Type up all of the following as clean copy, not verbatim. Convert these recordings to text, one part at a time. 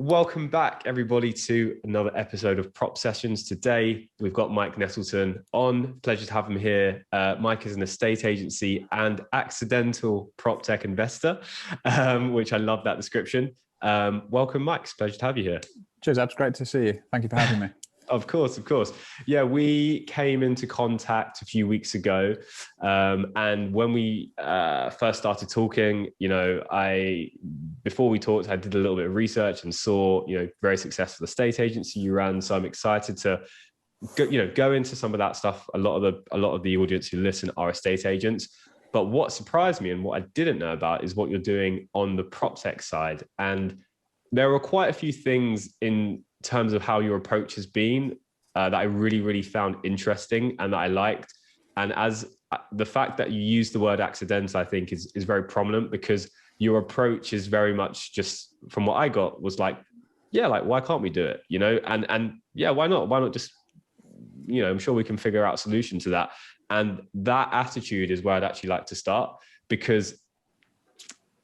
Welcome back, everybody, to another episode of Prop Sessions. Today, we've got Mike Nettleton on. Pleasure to have him here. Mike is an estate agency and accidental prop tech investor, which I love that description. Welcome, Mike. It's a pleasure to have you here. Cheers, Abs. Great to see you. Thank you for having me. Of course. Yeah, we came into contact a few weeks ago. And when we first started talking, before we talked, I did a little bit of research and saw, very successful estate agency you ran. So I'm excited to go into some of that stuff. A lot of the audience who listen are estate agents. But what surprised me and what I didn't know about is what you're doing on the prop tech side. And there were quite a few things in terms of how your approach has been that I really, really found interesting and that I liked. And as the fact that you use the word accidental, I think is very prominent, because your approach is very much just, from what I got, was like, why can't we do it? And why not? Why not just, I'm sure we can figure out a solution to that. And that attitude is where I'd actually like to start, because,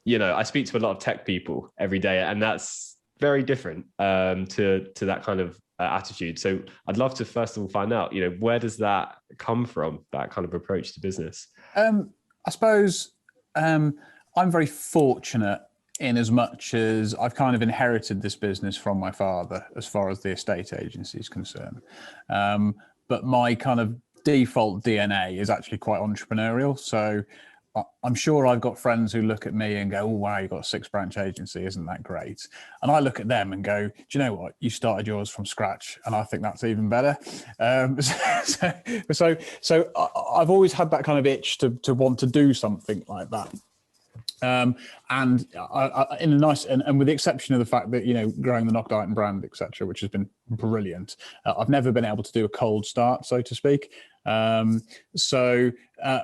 I speak to a lot of tech people every day, and that's very different to that kind of attitude. So I'd love to first of all find out, where does that come from, that kind of approach to business? I suppose I'm very fortunate in as much as I've kind of inherited this business from my father as far as the estate agency is concerned. But my kind of default DNA is actually quite entrepreneurial. So I'm sure I've got friends who look at me and go, "Oh, wow, you've got a 6-branch agency. Isn't that great?" And I look at them and go, "Do you know what? You started yours from scratch, and I think that's even better." So I've always had that kind of itch to want to do something like that. And in a nice, and with the exception of the fact that, growing the Nettleton brand, etc., which has been brilliant, I've never been able to do a cold start, so to speak. So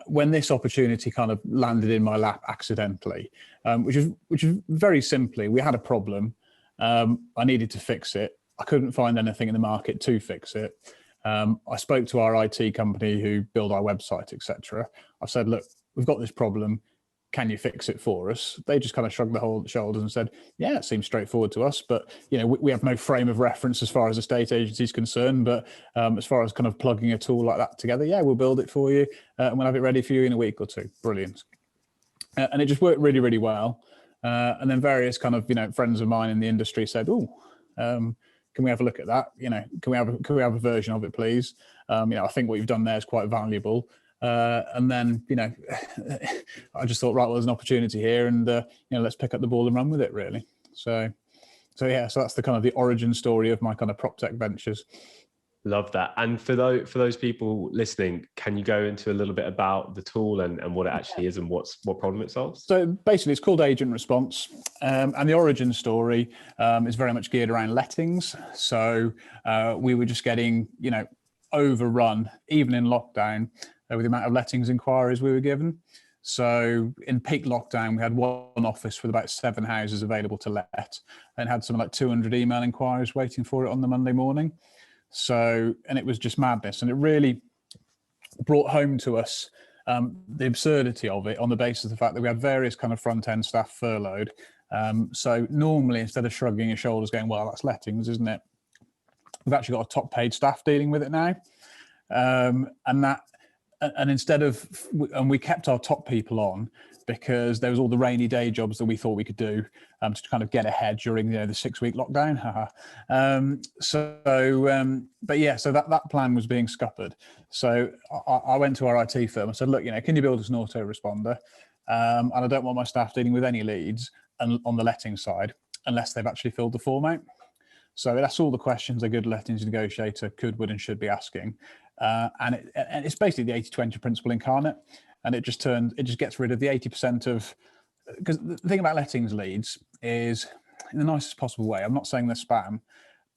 when this opportunity kind of landed in my lap accidentally, which is very simply, we had a problem. I needed to fix it. I couldn't find anything in the market to fix it. I spoke to our IT company who build our website, etc. I said, "Look, we've got this problem. Can you fix it for us?" They just kind of shrugged their shoulders and said, "Yeah, it seems straightforward to us, but we have no frame of reference as far as estate agency is concerned. But as far as kind of plugging a tool like that together, yeah, we'll build it for you, and we'll have it ready for you in a week or two." Brilliant, and it just worked really, really well. And then various kind of friends of mine in the industry said, "Oh, can we have a look at that? Can we have a version of it, please? I think what you've done there is quite valuable." And then, I just thought, right, well, there's an opportunity here, and let's pick up the ball and run with it, really. So that's the kind of the origin story of my kind of prop tech ventures. Love that. And for those people listening, can you go into a little bit about the tool and what it actually is and what problem it solves? So basically, it's called Agent Response, and the origin story is very much geared around lettings. So we were just getting overrun, even in lockdown, with the amount of lettings inquiries we were given. So in peak lockdown, we had one office with about 7 houses available to let, and had something like 200 email inquiries waiting for it on the Monday morning. So, and it was just madness. And it really brought home to us the absurdity of it, on the basis of the fact that we had various kind of front-end staff furloughed. So normally, instead of shrugging your shoulders going, "Well, that's lettings, isn't it?" we've actually got a top paid staff dealing with it now. And we kept our top people on, because there was all the rainy day jobs that we thought we could do to kind of get ahead during the 6-week lockdown. So that plan was being scuppered. So I went to our IT firm and said, "Look, can you build us an autoresponder? And I don't want my staff dealing with any leads on the letting side unless they've actually filled the form out." So that's all the questions a good lettings negotiator could, would, and should be asking. And it's basically the 80-20 principle incarnate. And it just gets rid of the 80% of, because the thing about lettings leads is, in the nicest possible way, I'm not saying they're spam,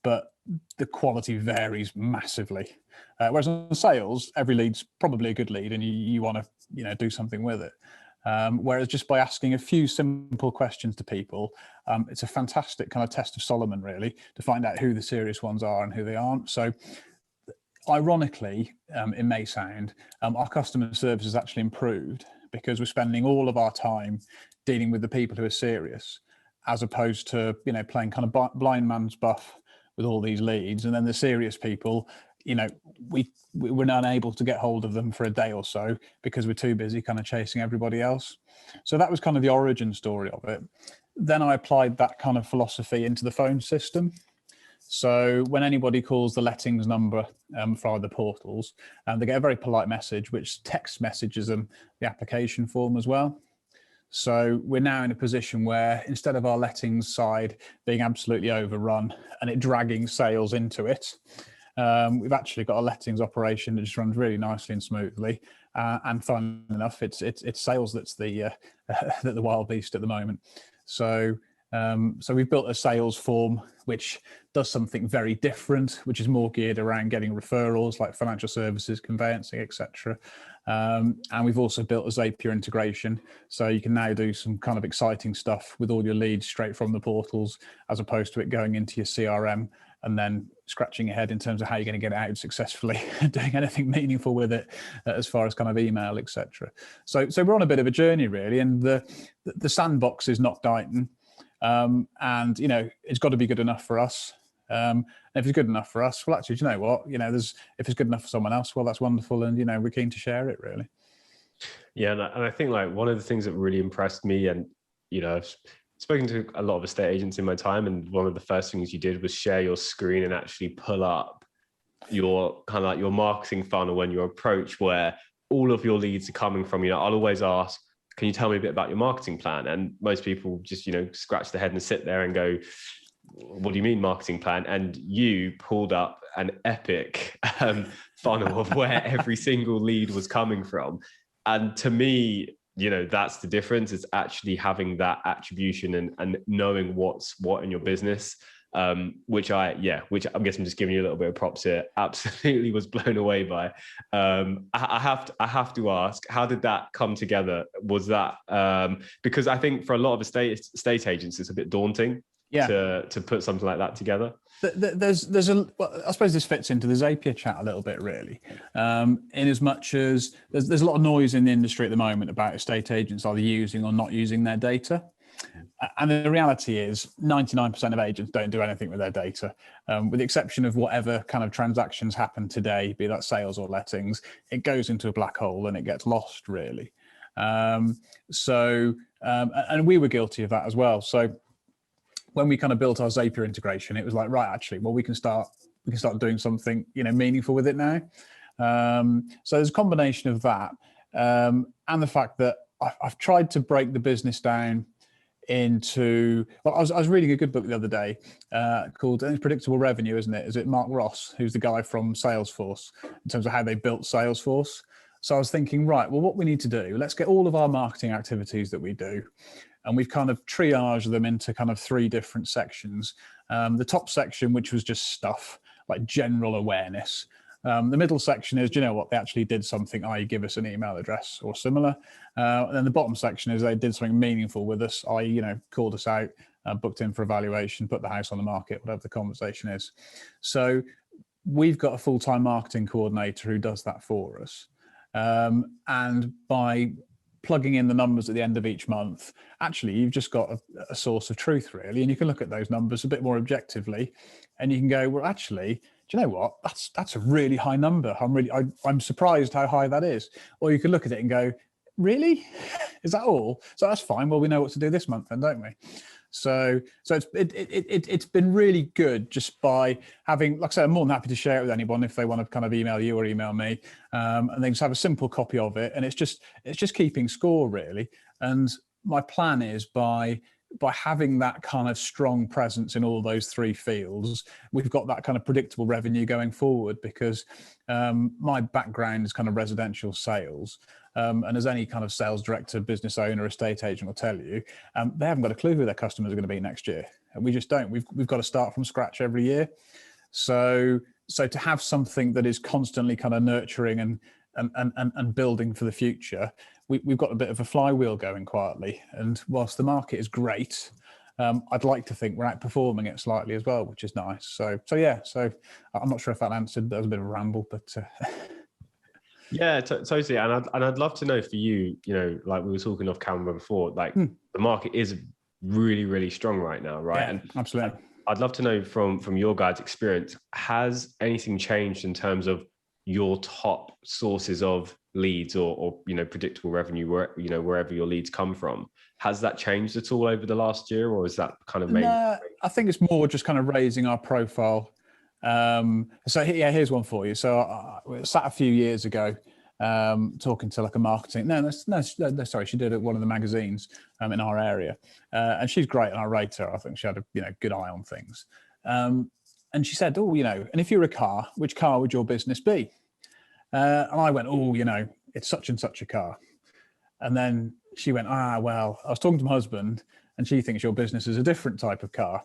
but the quality varies massively. Whereas on sales, every lead's probably a good lead, and you want to do something with it. Whereas just by asking a few simple questions to people, it's a fantastic kind of test of Solomon, really, to find out who the serious ones are and who they aren't. So ironically, it may sound, our customer service has actually improved, because we're spending all of our time dealing with the people who are serious. as opposed to, you know, playing kind of blind man's buff with all these leads. And then the serious people, you know, we were unable to get hold of them for a day or so because we're too busy kind of chasing everybody else. So that was kind of the origin story of it. Then I applied that kind of philosophy into the phone system. So when anybody calls the lettings number via the portals, they get a very polite message, which text messages them the application form as well. So we're now in a position where instead of our lettings side being absolutely overrun and it dragging sales into it, we've actually got a lettings operation that just runs really nicely and smoothly. And fun enough, it's sales that's the the wild beast at the moment. So we've built a sales form which does something very different, which is more geared around getting referrals like financial services, conveyancing, etc. And we've also built a Zapier integration, so you can now do some kind of exciting stuff with all your leads straight from the portals, as opposed to it going into your CRM and then scratching your head in terms of how you're going to get it out successfully, doing anything meaningful with it as far as kind of email, etc. So we're on a bit of a journey really, and the sandbox is Knock Dighton. And you know, it's got to be good enough for us. And if it's good enough for us, well, actually, do you know what? You know, if it's good enough for someone else, well, that's wonderful, and you know, we're keen to share it, really. Yeah, and I think like one of the things that really impressed me, and you know, I've spoken to a lot of estate agents in my time, and one of the first things you did was share your screen and actually pull up your kind of like your marketing funnel and your approach, where all of your leads are coming from. You know, I'll always ask, can you tell me a bit about your marketing plan? And most people just, you know, scratch their head and sit there and go, what do you mean marketing plan? And you pulled up an epic funnel of where every single lead was coming from. And to me, you know, that's the difference. It's actually having that attribution and knowing what's what in your business. Which I guess I'm just giving you a little bit of props here. Absolutely was blown away by. I have to ask, how did that come together? Was that because I think for a lot of estate agents, it's a bit daunting to put something like that together. There's well, I suppose this fits into the Zapier chat a little bit, really, in as much as there's a lot of noise in the industry at the moment about estate agents either using or not using their data. And the reality is 99% of agents don't do anything with their data, with the exception of whatever kind of transactions happen today, be that sales or lettings. It goes into a black hole and it gets lost, really. And we were guilty of that as well. So when we kind of built our Zapier integration, it was like, right, actually, well, we can start doing something, you know, meaningful with it now. So there's a combination of that and the fact that I've tried to break the business down into, well, I was reading a good book the other day called Predictable Revenue, isn't it? Is it Mark Ross, who's the guy from Salesforce, in terms of how they built Salesforce? So I was thinking, right, well, what we need to do, let's get all of our marketing activities that we do, and we've kind of triaged them into kind of 3 different sections. The top section, which was just stuff like general awareness. The middle section is, do you know what, they actually did something, i.e. give us an email address or similar. And then the bottom section is they did something meaningful with us, i.e. you know, called us out, booked in for evaluation, put the house on the market, whatever the conversation is. So we've got a full-time marketing coordinator who does that for us. And by plugging in the numbers at the end of each month, actually, you've just got a source of truth, really. And you can look at those numbers a bit more objectively and you can go, well, actually, do you know what? That's a really high number. I'm surprised how high that is. Or you could look at it and go, really? Is that all? So that's fine. Well, we know what to do this month then, don't we? So it's been really good just by having, like I said, I'm more than happy to share it with anyone if they want to kind of email you or email me, and then just have a simple copy of it. And it's just keeping score, really. And my plan is by having that kind of strong presence in all those 3 fields, we've got that kind of predictable revenue going forward, because my background is kind of residential sales. And as any kind of sales director, business owner, estate agent will tell you, they haven't got a clue who their customers are going to be next year. We just don't. We've got to start from scratch every year. So to have something that is constantly kind of nurturing and building for the future, we've got a bit of a flywheel going quietly. And whilst the market is great, I'd like to think we're outperforming it slightly as well, which is nice. So I'm not sure if that answered. That was a bit of a ramble, but yeah, totally. And I'd love to know for you, you know, like we were talking off camera before, like the market is really, really strong right now, right? Yeah, And absolutely. I'd love to know from your guys' experience, has anything changed in terms of your top sources of leads or predictable revenue, where wherever your leads come from? Has that changed at all over the last year, or is that kind of main? No, I think it's more just kind of raising our profile. So yeah, here's one for you. So I sat a few years ago talking to like a marketing. No, sorry, she did it at one of the magazines in our area, and she's great, and I rate her. I think she had a good eye on things. And she said, "Oh, and if you're a car, which car would your business be?" And I went, "Oh, it's such and such a car." And then she went, well, I was talking to my husband and she thinks your business is a different type of car.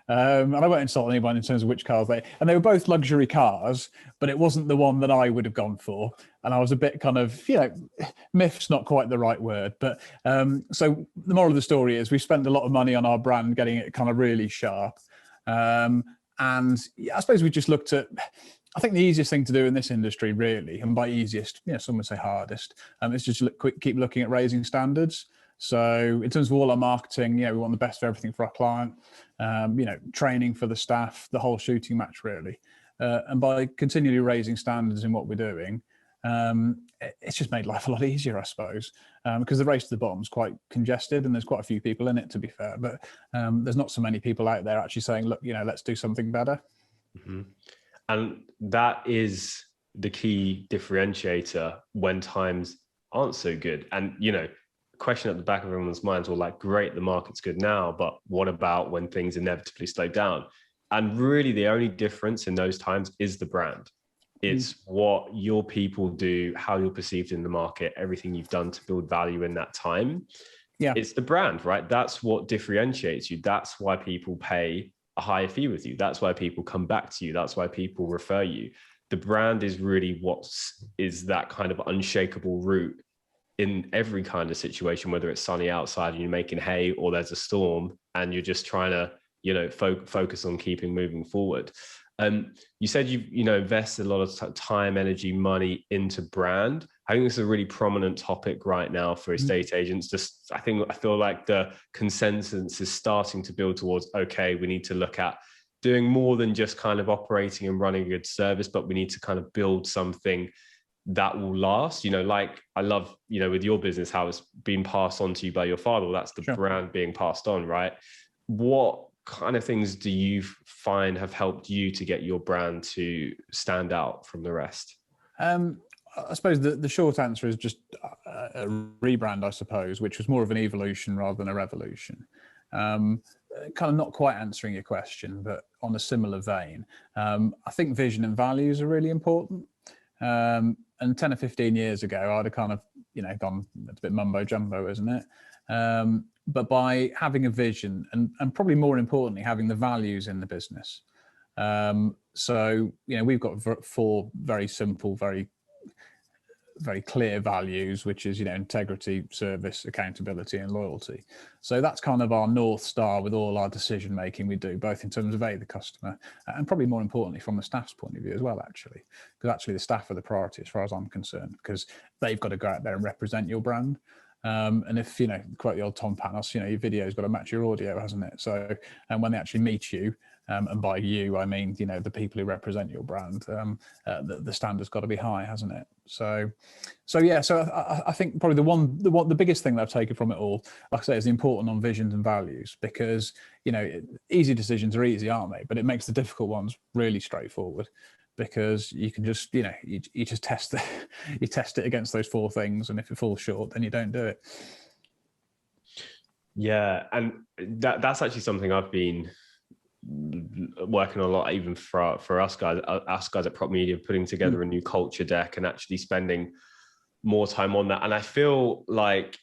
And I won't insult anyone in terms of which cars and they were both luxury cars, but it wasn't the one that I would have gone for. And I was a bit kind of, miffed's not quite the right word. But so the moral of the story is we spent a lot of money on our brand, getting it kind of really sharp. And I suppose we just looked at, I think the easiest thing to do in this industry, really, and by easiest, some would say hardest, is just keep looking at raising standards. So in terms of all our marketing, we want the best for everything for our client, training for the staff, the whole shooting match, really. And by continually raising standards in what we're doing, it's just made life a lot easier, I suppose, because the race to the bottom is quite congested and there's quite a few people in it, to be fair. But there's not so many people out there actually saying, look, let's do something better. Mm-hmm. And that is the key differentiator when times aren't so good. And, question at the back of everyone's minds, well, like, great, the market's good now, but what about when things inevitably slow down? And really the only difference in those times is the brand. It's what your people do, how you're perceived in the market, everything you've done to build value in that time. Yeah. It's the brand, right? That's what differentiates you. That's why people pay a higher fee with you. That's why people come back to you. That's why people refer you. The brand is really is that kind of unshakable root in every kind of situation, whether it's sunny outside and you're making hay or there's a storm and you're just trying to, focus on keeping moving forward. You said you've, invested a lot of time, energy, money into brand. I think this is a really prominent topic right now for estate agents. I feel like the consensus is starting to build towards, okay, we need to look at doing more than just kind of operating and running a good service, but we need to kind of build something that will last. Like I love, with your business, how it's been passed on to you by your father. Well, that's the brand being passed on, right? What kind of things do you find have helped you to get your brand to stand out from the rest? I suppose the short answer is just a rebrand, I suppose, which was more of an evolution rather than a revolution. Kind of not quite answering your question, but on a similar vein. I think vision and values are really important. And 10 or 15 years ago, I'd have kind of, gone, it's a bit mumbo jumbo, isn't it? But by having a vision and probably more importantly, having the values in the business. So, we've got 4 very simple, very clear values, which is, integrity, service, accountability, and loyalty. So that's kind of our North Star with all our decision making we do, both in terms of the customer and probably more importantly from the staff's point of view as well, actually, because actually the staff are the priority as far as I'm concerned, because they've got to go out there and represent your brand. And if, quote the old Tom Panos, your video's got to match your audio, hasn't it? So, and when they actually meet you, and by you, I mean, the people who represent your brand, the standard's got to be high, hasn't it? So I think probably the biggest thing that I've taken from it all, like I say, is the importance on visions and values, because, easy decisions are easy, aren't they? But it makes the difficult ones really straightforward, because you can just, you just test it, you test it against those 4 things. And if it falls short, then you don't do it. Yeah. And that's actually something I've been working on a lot, even for us guys at Prop Media, putting together a new culture deck and actually spending more time on that. And I feel like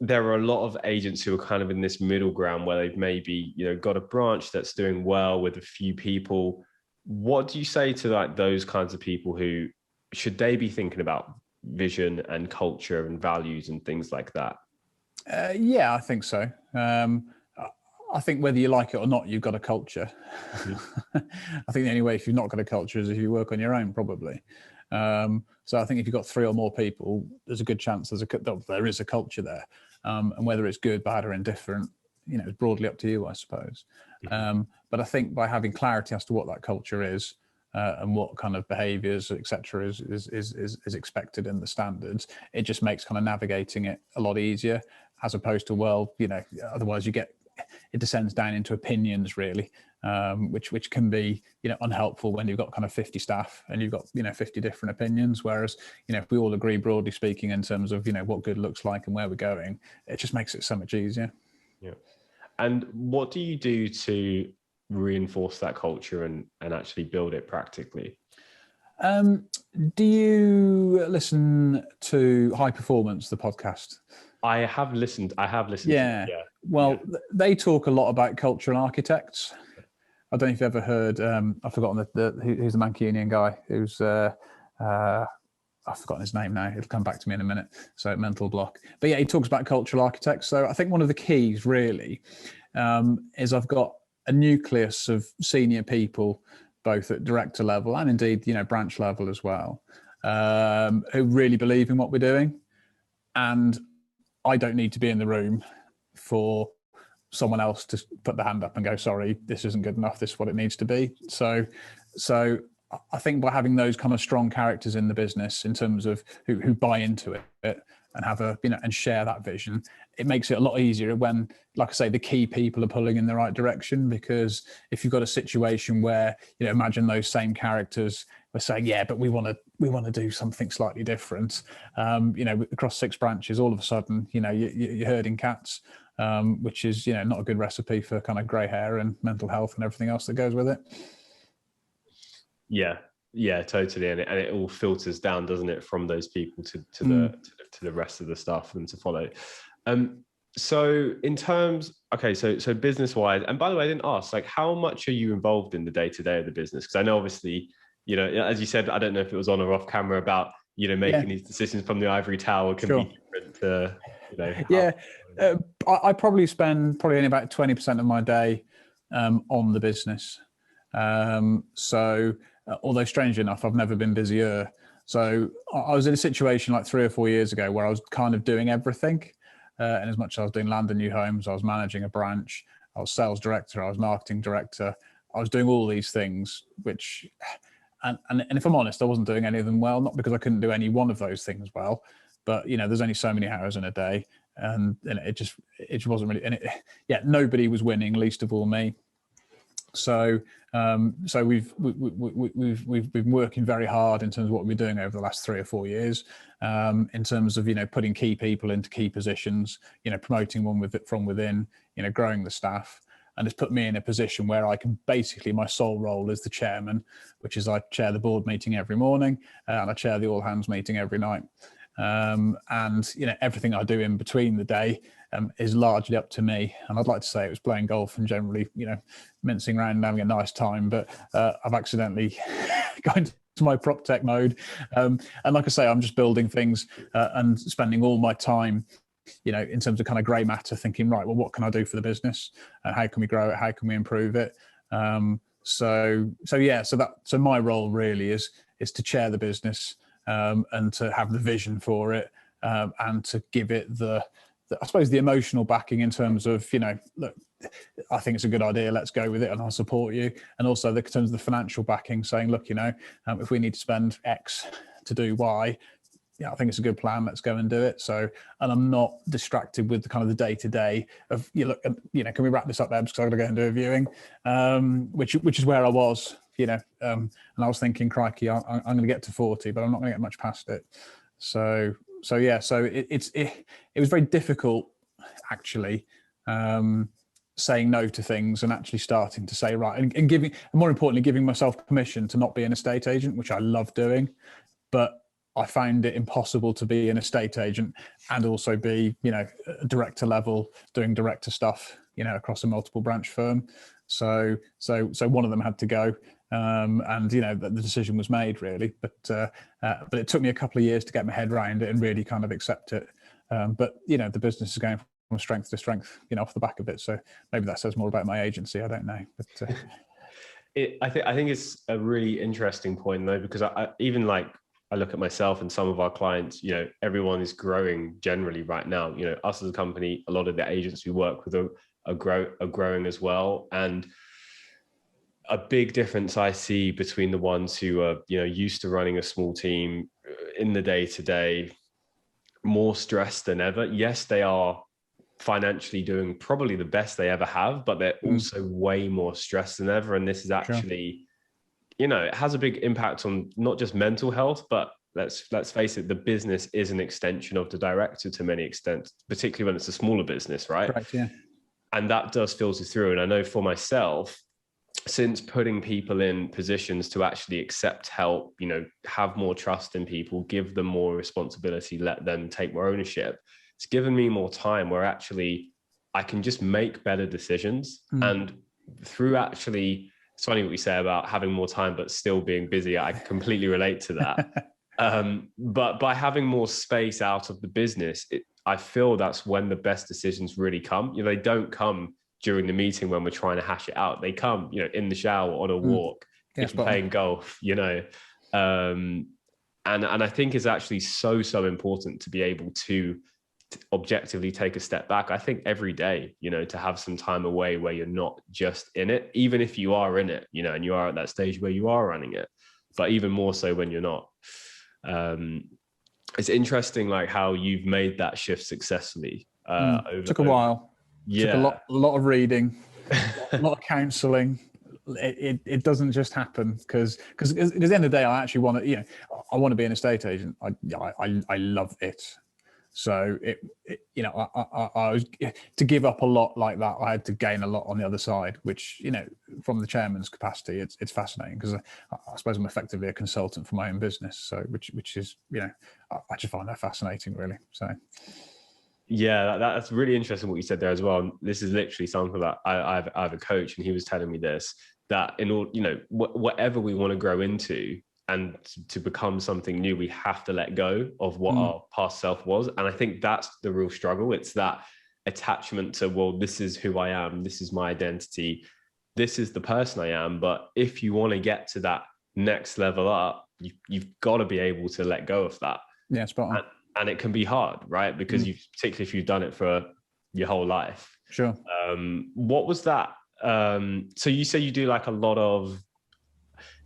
there are a lot of agents who are kind of in this middle ground where they've maybe, got a branch that's doing well with a few people. What do you say to like those kinds of people who should they be thinking about vision and culture and values and things like that? Yeah, I think so. I think whether you like it or not, you've got a culture. I think the only way if you've not got a culture is if you work on your own, probably. So I think if you've got 3 or more people, there's a good chance there is a culture there. And whether it's good, bad, or indifferent, it's broadly up to you, I suppose. But I think by having clarity as to what that culture is, and what kind of behaviours, etc., is expected in the standards, it just makes kind of navigating it a lot easier, as opposed to, well, otherwise it descends down into opinions really, which can be unhelpful when you've got kind of 50 staff and you've got 50 different opinions. Whereas if we all agree broadly speaking in terms of what good looks like and where we're going, it just makes it so much easier. Yeah. And what do you do to reinforce that culture and actually build it practically? Do you listen to High Performance, the podcast? I have listened. Yeah. Well, they talk a lot about cultural architects. I don't know if you've ever heard. I've forgotten who's the Mancunian guy who's. I've forgotten his name now. It'll come back to me in a minute. So mental block. But yeah, he talks about cultural architects. So I think one of the keys really is I've got a nucleus of senior people, both at director level and indeed, branch level as well, who really believe in what we're doing. And I don't need to be in the room for someone else to put the hand up and go, sorry, this isn't good enough. This is what it needs to be. So I think by having those kind of strong characters in the business in terms of who buy into it and have and share that vision, it makes it a lot easier when, like I say, the key people are pulling in the right direction. Because if you've got a situation where, imagine those same characters were saying, yeah, but we want to do something slightly different, across 6 branches, all of a sudden, you're herding cats, which is, not a good recipe for kind of grey hair and mental health and everything else that goes with it. Yeah, totally, and it all filters down, doesn't it, from those people to the rest of the staff for them to follow. So in terms, so business wise, and by the way, I didn't ask, like, how much are you involved in the day to day of the business? Because I know, obviously, as you said, I don't know if it was on or off camera about making these decisions from the ivory tower can be different to I probably spend only about 20% of my day on the business. Although strangely enough, I've never been busier. So I was in a situation like 3 or 4 years ago where I was kind of doing everything. And as much as I was doing land and new homes, I was managing a branch, I was sales director, I was marketing director, I was doing all these things, which, and if I'm honest, I wasn't doing any of them well, not because I couldn't do any one of those things well, but there's only so many hours in a day, and it just wasn't really, nobody was winning, least of all me. So we've been working very hard in terms of what we're doing over the last 3 or 4 years, in terms of putting key people into key positions, promoting from within, growing the staff, and it's put me in a position where I can basically, my sole role is the chairman, which is I chair the board meeting every morning, and I chair the all hands meeting every night. And everything I do in between the day is largely up to me. And I'd like to say it was playing golf and generally mincing around and having a nice time, but I've accidentally got into my prop tech mode, and like I say, I'm just building things and spending all my time in terms of kind of grey matter, thinking, right, well, what can I do for the business, how can we grow it, how can we improve it? So my role really is to chair the business, and to have the vision for it, and to give it I suppose the emotional backing in terms of, look, I think it's a good idea, let's go with it and I'll support you. And also in terms of the financial backing, saying, look, if we need to spend X to do Y, I think it's a good plan, let's go and do it. So, and I'm not distracted with the kind of the day-to-day of, can we wrap this up, Ebs, because I've got to go and do a viewing, which is where I was, and I was thinking, crikey, I'm going to get to 40, but I'm not going to get much past it. So it was very difficult, actually, saying no to things and actually starting to say, right, and giving, and more importantly, giving myself permission to not be an estate agent, which I love doing, but I found it impossible to be an estate agent and also be, a director level doing director stuff, across a multiple branch firm. So one of them had to go. And the decision was made really, but it took me a couple of years to get my head around it and really kind of accept it. But the business is going from strength to strength, off the back of it. So maybe that says more about my agency. I don't know, but I think it's a really interesting point though, because I look at myself and some of our clients, everyone is growing generally right now. Us as a company, a lot of the agents we work with are are growing as well. And a big difference I see between the ones who are, used to running a small team in the day to day, more stressed than ever. Yes, they are financially doing probably the best they ever have, but they're also way more stressed than ever. And this is actually, it has a big impact on not just mental health, but let's face it, the business is an extension of the director to many extents, particularly when it's a smaller business, right? Correct, yeah. And that does filter through. And I know for myself, since putting people in positions to actually accept help, have more trust in people, give them more responsibility, let them take more ownership, it's given me more time where actually I can just make better decisions. And through actually, it's funny what you say about having more time, but still being busy. I completely relate to that. But by having more space out of the business, I feel that's when the best decisions really come. They don't come during the meeting when we're trying to hash it out. They come, in the shower, on a walk, playing golf, and I think it's actually so important to be able to objectively take a step back. I think every day, to have some time away where you're not just in it, even if you are in it, and you are at that stage where you are running it, but even more so when you're not. It's interesting, like how you've made that shift successfally. Took a while. Yeah, took a lot of reading, a lot of counselling. It doesn't just happen because at the end of the day, I actually want to, I want to be an estate agent. I love it. So I was to give up a lot like that. I had to gain a lot on the other side, which, from the chairman's capacity, it's fascinating because I suppose I'm effectively a consultant for my own business. So which is, I just find that fascinating, really. So. Yeah, that's really interesting what you said there as well. This is literally something that I have a coach, and he was telling me this, that in all, whatever we want to grow into and to become something new, we have to let go of what our past self was. And I think that's the real struggle. It's that attachment to, well, this is who I am. This is my identity. This is the person I am. But if you want to get to that next level up, you've got to be able to let go of that. Yeah, spot on. And it can be hard, right? Because particularly if you've done it for your whole life. Sure. What was that? So you say you do like a lot of,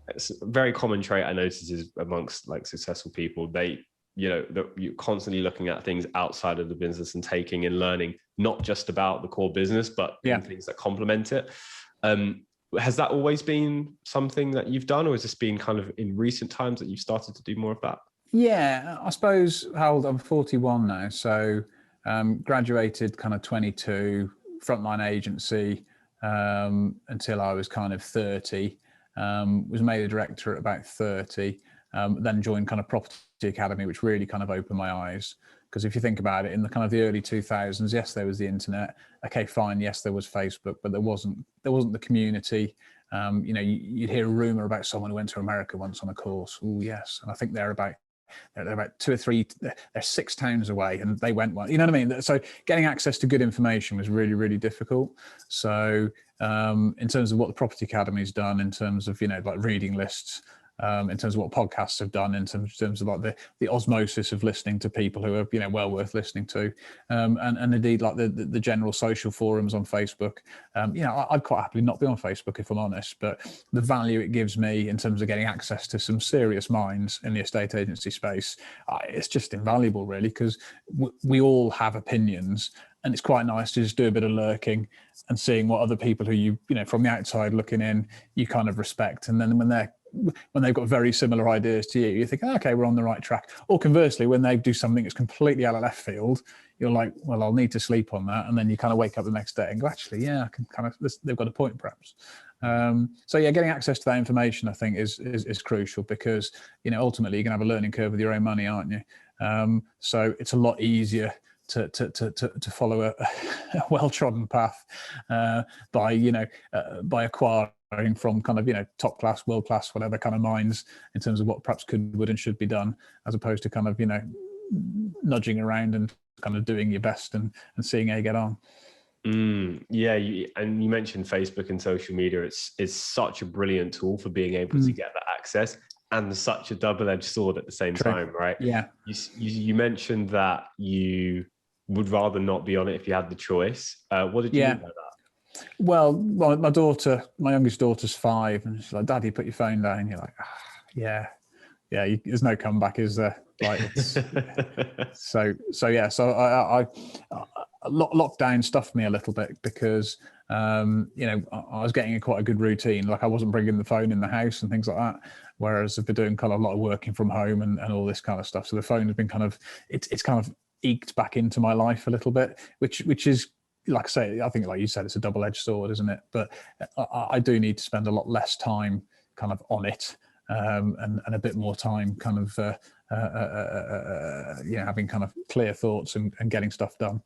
it's a very common trait I notice is amongst like successful people, you're constantly looking at things outside of the business and taking and learning, not just about the core business, but things that complement it. Has that always been something that you've done, or has this been kind of in recent times that you've started to do more of that? Yeah, I suppose, how old? I'm 41 now. So graduated kind of 22, frontline agency until I was kind of 30. Was made a director at about 30. Then joined kind of Property Academy, which really kind of opened my eyes. Because if you think about it, in the kind of the early 2000s, yes, there was the internet. Okay, fine. Yes, there was Facebook, but there wasn't the community. You'd hear a rumor about someone who went to America once on a course. Oh, yes. And I think they're about 2 or 3, they're 6 towns away, and they went one. You know what I mean? So getting access to good information was really, really difficult. So in terms of what the Property Academy's done, in terms of, like reading lists, in terms of what podcasts have done, in terms of like the osmosis of listening to people who are, well worth listening to, and indeed like the general social forums on Facebook. I'd quite happily not be on Facebook if I'm honest, but the value it gives me in terms of getting access to some serious minds in the estate agency space, it's just invaluable, really, because we all have opinions. And it's quite nice to just do a bit of lurking and seeing what other people who you from the outside looking in, you kind of respect. And then when they've got very similar ideas to you, you think, okay, we're on the right track. Or conversely, when they do something that's completely out of left field, you're like, well, I'll need to sleep on that. And then you kind of wake up the next day and go, actually, yeah, I can kind of, they've got a point perhaps. So yeah, getting access to that information, I think is crucial, because, ultimately you're gonna have a learning curve with your own money, aren't you? So it's a lot easier to follow a well-trodden path by acquiring from kind of top class, world class, whatever kind of minds in terms of what perhaps could, would, and should be done, as opposed to kind of nudging around and kind of doing your best and seeing how you get on. Yeah, and you mentioned Facebook and social media. It's such a brilliant tool for being able to get that access, and such a double-edged sword at the same time, right? Yeah. You mentioned that you would rather not be on it if you had the choice. What did you mean by that? Well, my daughter, my youngest daughter's 5, and she's like, "Daddy, put your phone down." You're like, "Yeah, yeah." There's no comeback, is there? Like, it's so yeah. So I lockdown stuffed me a little bit because I was getting quite a good routine. Like, I wasn't bringing the phone in the house and things like that. Whereas I've been doing kind of a lot of working from home and all this kind of stuff. So the phone has been kind of it's kind of eked back into my life a little bit, which is, like I say, I think, like you said, it's a double-edged sword, isn't it? But I do need to spend a lot less time kind of on it, and a bit more time kind of having kind of clear thoughts and getting stuff done.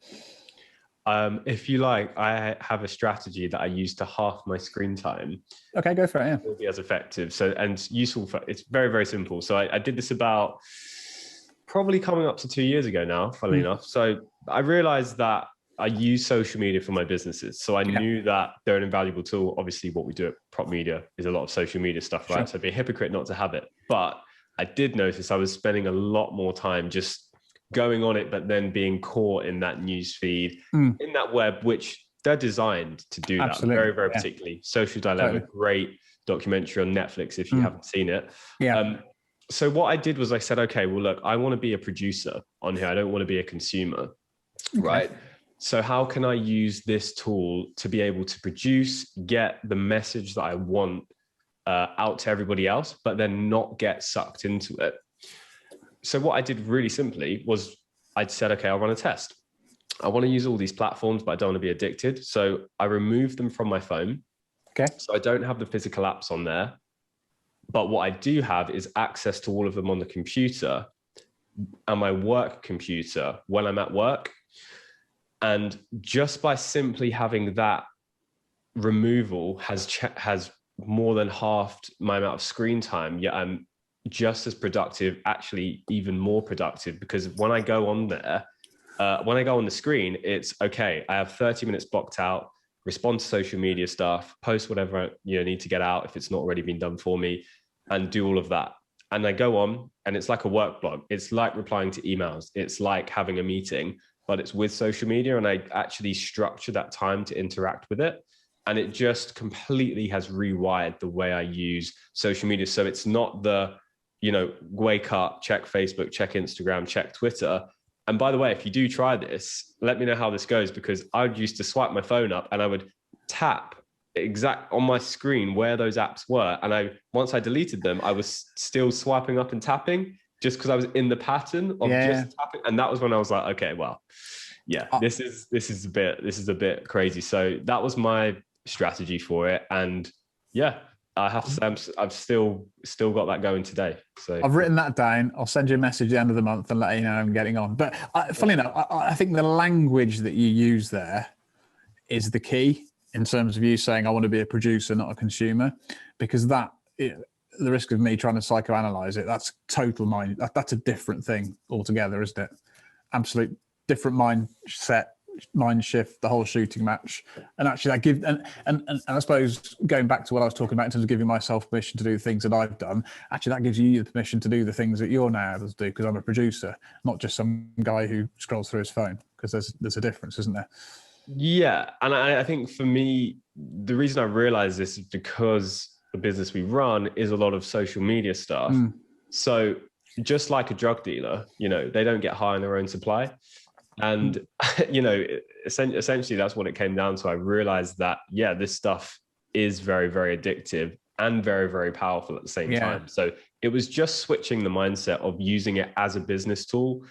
If you like, I have a strategy that I use to half my screen time. Okay, go for it. Yeah, will be as effective. So, and useful for, it's very, very simple. So I did this about probably coming up to 2 years ago now, funnily enough. So I realized that I use social media for my businesses. So I knew that they're an invaluable tool. Obviously, what we do at Prop Media is a lot of social media stuff, right? Sure. So I'd be a hypocrite not to have it. But I did notice I was spending a lot more time just going on it, but then being caught in that news feed, in that web, which they're designed to do. Absolutely. That very, very particularly. Social Dilemma, great documentary on Netflix if you haven't seen it. So what I did was I said, okay, well, look, I want to be a producer on here. I don't want to be a consumer, right? So how can I use this tool to be able to produce, get the message that I want out to everybody else, but then not get sucked into it? So what I did really simply was I said, okay, I'll run a test. I want to use all these platforms, but I don't want to be addicted. So I removed them from my phone. Okay. So I don't have the physical apps on there. But what I do have is access to all of them on the computer and my work computer when I'm at work. And just by simply having that removal has more than halved my amount of screen time. Yet I'm just as productive, actually even more productive, because when I go on there, when I go on the screen, it's okay. I have 30 minutes blocked out, respond to social media stuff, post whatever I need to get out if it's not already been done for me, and do all of that. And I go on, and it's like a work blog. It's like replying to emails. It's like having a meeting, but it's with social media, and I actually structure that time to interact with it. And it just completely has rewired the way I use social media. So it's not the, wake up, check Facebook, check Instagram, check Twitter. And by the way, if you do try this, let me know how this goes, because I used to swipe my phone up and I would tap exact on my screen where those apps were. And once I deleted them, I was still swiping up and tapping just because I was in the pattern of just tapping. And that was when I was like, okay, well, yeah, this is a bit crazy. So that was my strategy for it. And yeah, I have to say I've still got that going today. So I've written that down. I'll send you a message at the end of the month and let you know I'm getting on. But funny enough, I think the language that you use there is the key in terms of you saying I want to be a producer, not a consumer, because the risk of me trying to psychoanalyze it, that's total mind. That's a different thing altogether, isn't it? Absolute different mindset, mind shift, the whole shooting match. And actually that gives, and I suppose going back to what I was talking about in terms of giving myself permission to do the things that I've done, actually that gives you the permission to do the things that you're now able to do, because I'm a producer, not just some guy who scrolls through his phone, because there's a difference, isn't there? Yeah. And I think for me, the reason I realize this is because the business we run is a lot of social media stuff. So just like a drug dealer, they don't get high on their own supply. And, essentially that's what it came down to. I realized that, this stuff is very, very addictive and very, very powerful at the same time. So it was just switching the mindset of using it as a business tool.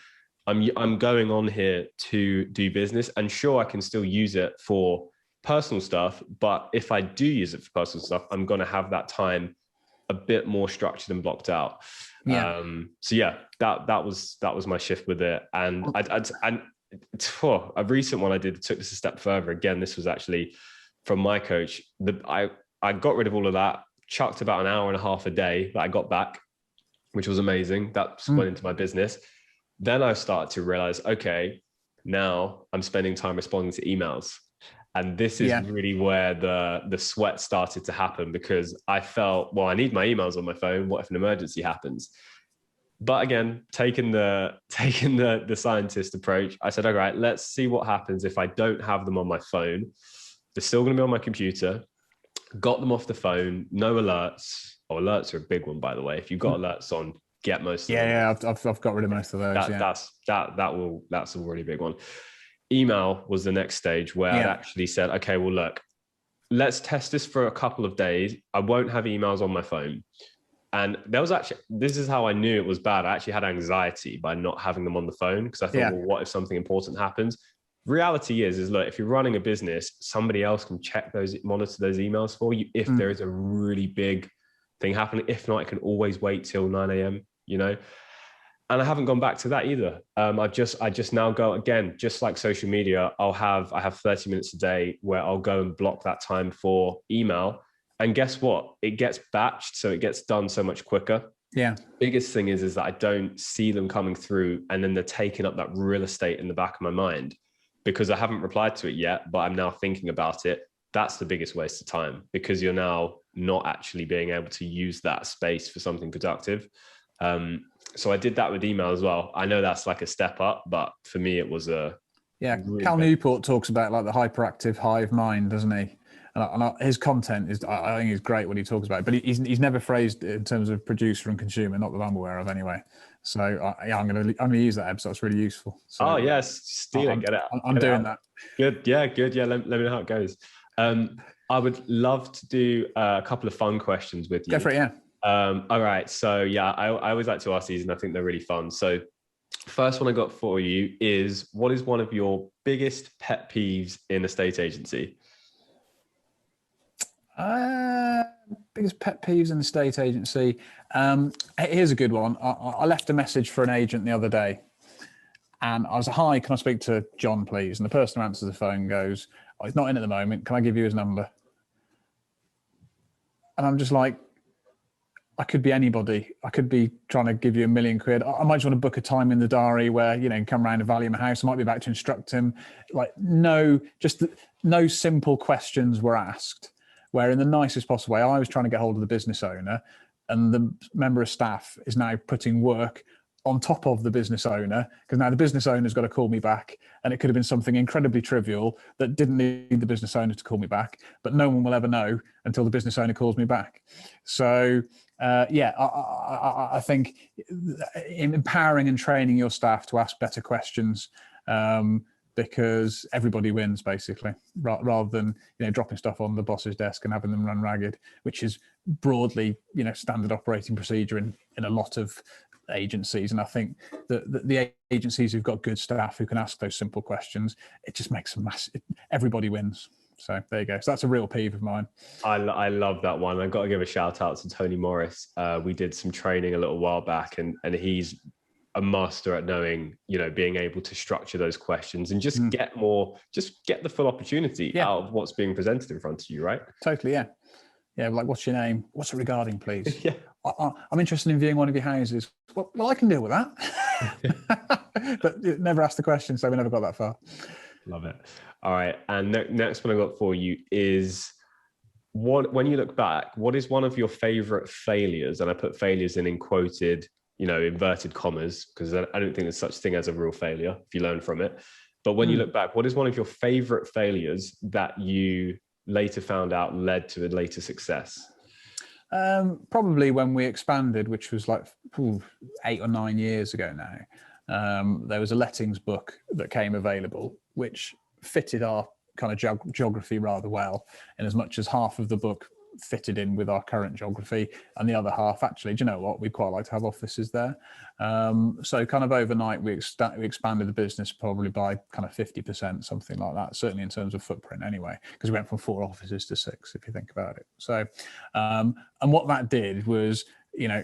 I'm going on here to do business, and sure, I can still use it for personal stuff. But if I do use it for personal stuff, I'm going to have that time a bit more structured and blocked out. That was my shift with it. And a recent one I did took this a step further. Again, this was actually from my coach. I got rid of all of that, chucked about an hour and a half a day that I got back, which was amazing. That went into my business. Then I started to realize, okay, now I'm spending time responding to emails. And this is really where the sweat started to happen, because I felt, well, I need my emails on my phone. What if an emergency happens? But again, taking the scientist approach, I said, all right, let's see what happens if I don't have them on my phone. They're still going to be on my computer. Got them off the phone. No alerts. Oh, alerts are a big one, by the way. If you've got alerts on, get most of them. Yeah, I've got rid of most of those. That's a really big one. Email was the next stage where I'd actually said, okay, well, look, let's test this for a couple of days. I won't have emails on my phone. And there was actually, this is how I knew it was bad. I actually had anxiety by not having them on the phone because I thought, well, what if something important happens? Reality is look, if you're running a business, somebody else can monitor those emails for you if there is a really big thing happening. If not, it can always wait till 9 a.m., you know? And I haven't gone back to that either. I just now go again, just like social media. I have 30 minutes a day where I'll go and block that time for email. And guess what? It gets batched, so it gets done so much quicker. Yeah. Biggest thing is that I don't see them coming through, and then they're taking up that real estate in the back of my mind because I haven't replied to it yet, but I'm now thinking about it. That's the biggest waste of time because you're now not actually being able to use that space for something productive. So I did that with email as well. I know that's like a step up, but for me, it was a really Cal Newport talks about like the hyperactive hive mind, doesn't he? And his content is, I think, is great when he talks about it. But he's never phrased it in terms of producer and consumer, not that I'm aware of, anyway. So I'm gonna use that episode. It's really useful. So, yes, steal it, get it. I'm doing that. Good, yeah, good, yeah. Let me know how it goes. I would love to do a couple of fun questions with you. Go for it, yeah. All right. So yeah, I always like to ask these and I think they're really fun. So first one I got for you is, what is one of your biggest pet peeves in a estate agency? Biggest pet peeves in the estate agency. Here's a good one. I left a message for an agent the other day and I was like, hi, can I speak to John, please? And the person who answers the phone goes, oh, he's not in at the moment. Can I give you his number? And I'm just like, I could be anybody. I could be trying to give you £1 million. I might just want to book a time in the diary where, you know, come around and value my house. I might be about to instruct him. Like, no simple questions were asked, where in the nicest possible way, I was trying to get hold of the business owner and the member of staff is now putting work on top of the business owner, because now the business owner's got to call me back, and it could have been something incredibly trivial that didn't need the business owner to call me back, but no one will ever know until the business owner calls me back. So I think empowering and training your staff to ask better questions, because everybody wins basically, rather than, you know, dropping stuff on the boss's desk and having them run ragged, which is broadly, you know, standard operating procedure in a lot of agencies. And I think that the agencies who've got good staff who can ask those simple questions, it just makes everybody wins. So there you go. So that's a real peeve of mine. I love that one. I've got to give a shout out to Tony Morris. We did some training a little while back, and he's a master at knowing, you know, being able to structure those questions and just get the full opportunity out of what's being presented in front of you, right? Totally, yeah. Yeah, like, what's your name? What's it regarding, please? Yeah. I'm interested in viewing one of your houses. Well, I can deal with that. But never asked the question, so we never got that far. Love it. All right. And next one I got for you is, when you look back, what is one of your favorite failures? And I put failures in quoted, you know, inverted commas, because I don't think there's such thing as a real failure if you learn from it. But when you look back, what is one of your favorite failures that you later found out led to a later success? Probably when we expanded, which was like 8 or 9 years ago now. There was a lettings book that came available, which fitted our kind of geography rather well, in as much as half of the book fitted in with our current geography, and the other half, actually, do you know what, we'd quite like to have offices there. So kind of overnight we expanded the business probably by kind of 50%, something like that, certainly in terms of footprint anyway, because we went from 4 offices to 6, if you think about it. So and what that did was, you know,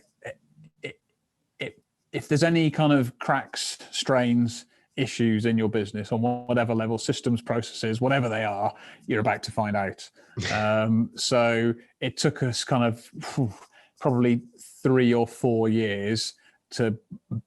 if there's any kind of cracks, strains, issues in your business on whatever level, systems, processes, whatever they are, you're about to find out. So it took us kind of probably 3 or 4 years to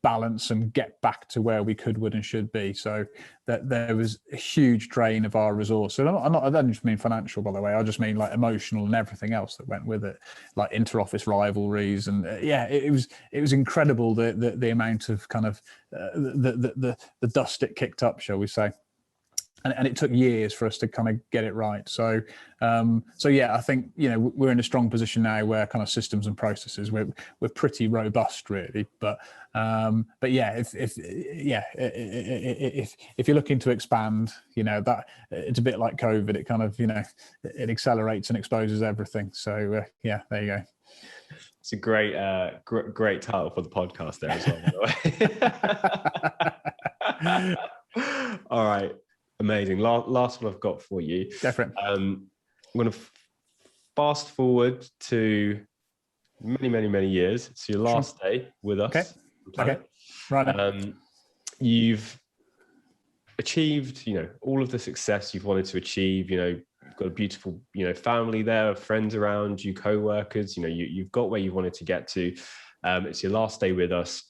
balance and get back to where we could, would, and should be. So that there was a huge drain of our resources. I don't just mean financial, by the way. I just mean like emotional and everything else that went with it, like inter-office rivalries. And it was incredible the amount of kind of the dust it kicked up, shall we say. and it took years for us to kind of get it right. So yeah, I think, you know, we're in a strong position now where kind of systems and processes, we're pretty robust really. But yeah, if you're looking to expand, you know, that it's a bit like COVID. It kind of, you know, it accelerates and exposes everything. So yeah, there you go. It's a great great title for the podcast there as well, by the way. All right. Amazing. Last one I've got for you. Different. I'm going to fast forward to many years. So your last day with us. Okay. Right. You've achieved, you know, all of the success you've wanted to achieve. You know, you've got a beautiful, you know, family there, friends around you, co-workers. You know, you've got where you wanted to get to. It's your last day with us.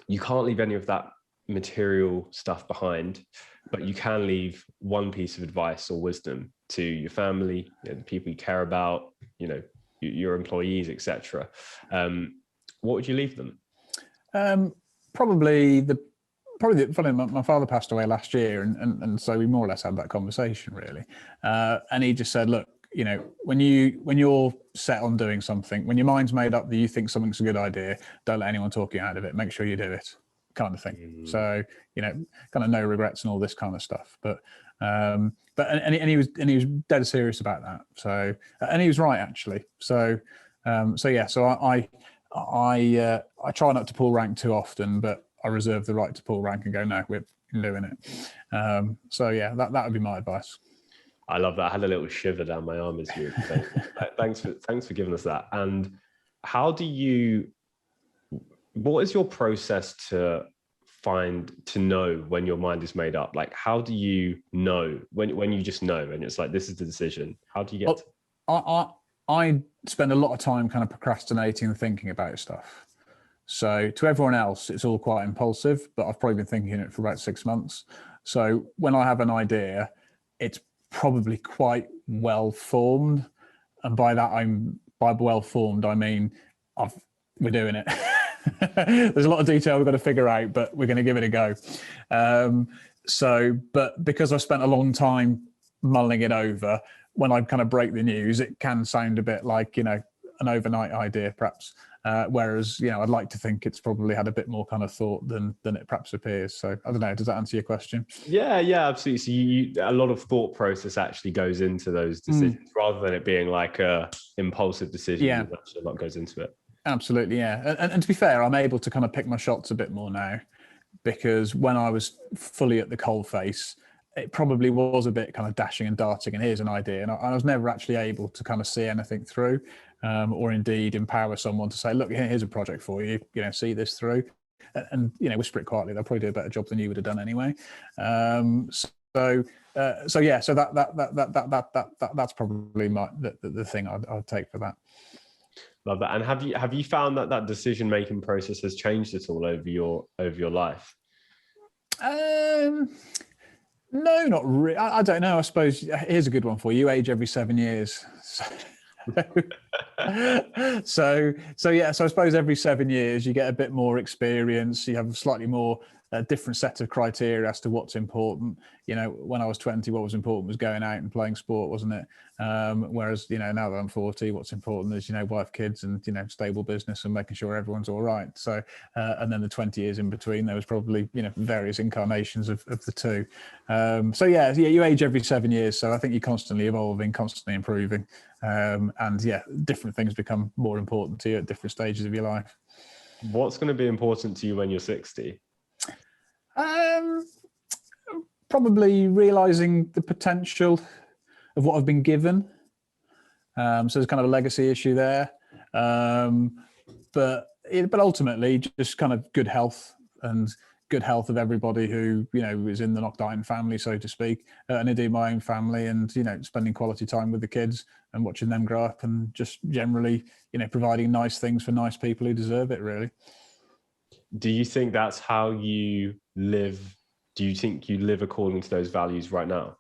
You can't leave any of that material stuff behind, but you can leave one piece of advice or wisdom to your family, you know, the people you care about, you know, your employees, etc. What would you leave them? Probably funny, my father passed away last year, and so we more or less had that conversation really. And he just said, look, you know, when you're set on doing something, when your mind's made up that you think something's a good idea, don't let anyone talk you out of it. Make sure you do it, kind of thing. So, you know, kind of no regrets and all this kind of stuff. But he was dead serious about that. So, and he was right actually. So yeah. So I try not to pull rank too often, but I reserve the right to pull rank and go, no, we're doing it. So yeah, that would be my advice. I love that. I had a little shiver down my arm as you were saying. Thanks for giving us that. And what is your process to know when your mind is made up? Like, how do you know when you just know and it's like, this is the decision? How do you get I spend a lot of time kind of procrastinating and thinking about stuff. So to everyone else, it's all quite impulsive, but I've probably been thinking it for about 6 months. So when I have an idea, it's probably quite well formed. And by well formed, I mean, we're doing it. There's a lot of detail we've got to figure out, but we're going to give it a go. But because I've spent a long time mulling it over, when I kind of break the news, it can sound a bit like, you know, an overnight idea perhaps. Whereas, you know, I'd like to think it's probably had a bit more kind of thought than it perhaps appears. So I don't know, does that answer your question? Yeah, absolutely. So a lot of thought process actually goes into those decisions rather than it being like a impulsive decision. Yeah, a lot goes into it. Absolutely, yeah. And to be fair, I'm able to kind of pick my shots a bit more now, because when I was fully at the coalface, it probably was a bit kind of dashing and darting, and here's an idea. And I was never actually able to kind of see anything through, or indeed empower someone to say, look, here's a project for you, you know, see this through. And you know, whisper it quietly, they'll probably do a better job than you would have done anyway. So yeah, so that's probably the thing I'd take for that. Love that. And have you found that decision making process has changed at all over your life? No, not really. I don't know. I suppose here's a good one for you. Age every 7 years. So yeah. So I suppose every 7 years you get a bit more experience. You have a slightly more different set of criteria as to what's important. You know, when I was 20, what was important was going out and playing sport, wasn't it? Whereas, you know, now that I'm 40, what's important is, you know, wife, kids, and, you know, stable business and making sure everyone's all right. So, and then the 20 years in between, there was probably, you know, various incarnations of the two. So yeah, you age every 7 years. So I think you're constantly evolving, constantly improving. And yeah, different things become more important to you at different stages of your life. What's going to be important to you when you're 60? Probably realizing the potential of what I've been given. So there's kind of a legacy issue there. But ultimately just kind of good health of everybody who, you know, is in the Knock family, so to speak, and indeed my own family, and, you know, spending quality time with the kids and watching them grow up, and just generally, you know, providing nice things for nice people who deserve it, really. Do you think that's how you live? Do you think you live according to those values right now?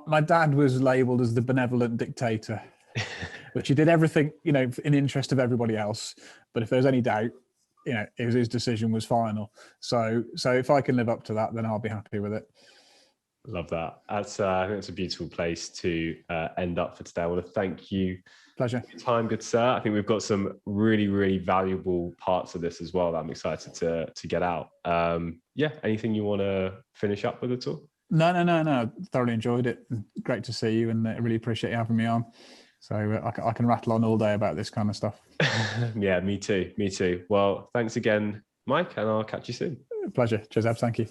My dad was labelled as the benevolent dictator, which he did everything, you know, in the interest of everybody else. But if there's any doubt, you know, his decision was final. So if I can live up to that, then I'll be happy with it. Love that. That's I think it's a beautiful place to end up for today. I want to thank you. Pleasure. For your time, good sir. I think we've got some really, really valuable parts of this as well that I'm excited to get out. Yeah, anything you want to finish up with at all? No. Thoroughly enjoyed it. Great to see you, and I really appreciate you having me on. So I can rattle on all day about this kind of stuff. Yeah, me too. Well, thanks again, Mike, and I'll catch you soon. Pleasure. Cheers, Ab. Thank you.